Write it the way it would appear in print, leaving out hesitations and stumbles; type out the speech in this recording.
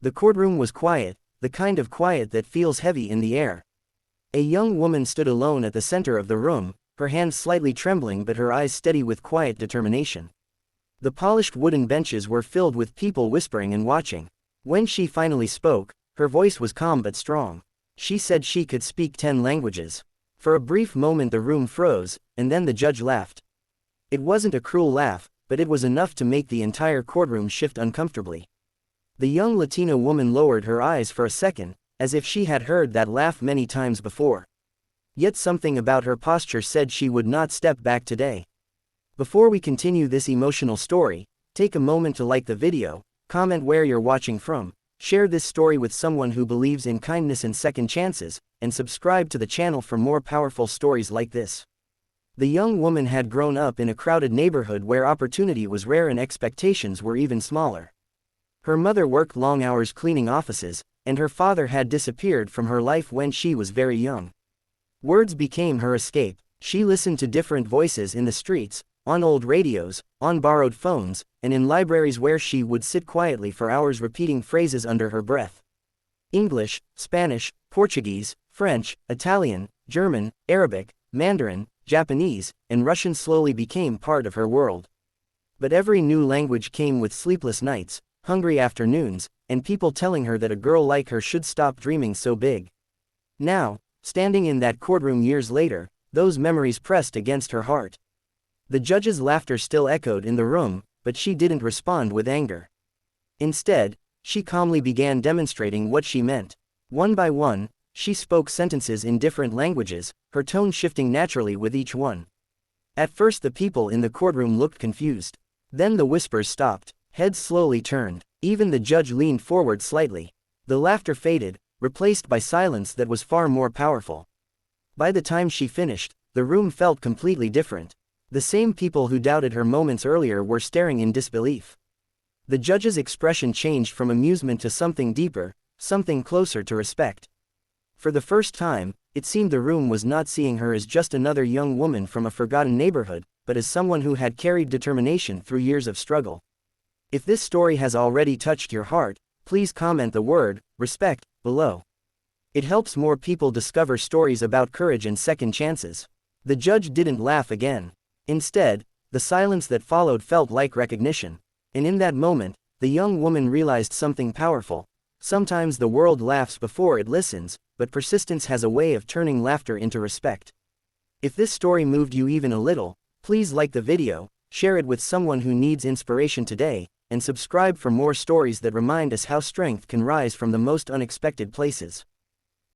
The courtroom was quiet, the kind of quiet that feels heavy in the air. A young woman stood alone at the center of the room, her hands slightly trembling but her eyes steady with quiet determination. The polished wooden benches were filled with people whispering and watching. When she finally spoke, her voice was calm but strong. She said she could speak 10 languages. For a brief moment the room froze, and then the judge laughed. It wasn't a cruel laugh, but it was enough to make the entire courtroom shift uncomfortably. The young Latina woman lowered her eyes for a second, as if she had heard that laugh many times before. Yet something about her posture said she would not step back today. Before we continue this emotional story, take a moment to like the video, comment where you're watching from, share this story with someone who believes in kindness and second chances, and subscribe to the channel for more powerful stories like this. The young woman had grown up in a crowded neighborhood where opportunity was rare and expectations were even smaller. Her mother worked long hours cleaning offices, and her father had disappeared from her life when she was very young. Words became her escape. She listened to different voices in the streets, on old radios, on borrowed phones, and in libraries where she would sit quietly for hours repeating phrases under her breath. English, Spanish, Portuguese, French, Italian, German, Arabic, Mandarin, Japanese, and Russian slowly became part of her world. But every new language came with sleepless nights, hungry afternoons, and people telling her that a girl like her should stop dreaming so big. Now, standing in that courtroom years later, those memories pressed against her heart. The judge's laughter still echoed in the room, but she didn't respond with anger. Instead, she calmly began demonstrating what she meant. One by one, she spoke sentences in different languages, her tone shifting naturally with each one. At first the people in the courtroom looked confused. Then the whispers stopped, heads slowly turned, even the judge leaned forward slightly. The laughter faded, replaced by silence that was far more powerful. By the time she finished, the room felt completely different. The same people who doubted her moments earlier were staring in disbelief. The judge's expression changed from amusement to something deeper, something closer to respect. For the first time, it seemed the room was not seeing her as just another young woman from a forgotten neighborhood, but as someone who had carried determination through years of struggle. If this story has already touched your heart, please comment the word respect below. It helps more people discover stories about courage and second chances. The judge didn't laugh again. Instead, the silence that followed felt like recognition. And in that moment, the young woman realized something powerful. Sometimes the world laughs before it listens, but persistence has a way of turning laughter into respect. If this story moved you even a little, please like the video, share it with someone who needs inspiration today, and subscribe for more stories that remind us how strength can rise from the most unexpected places.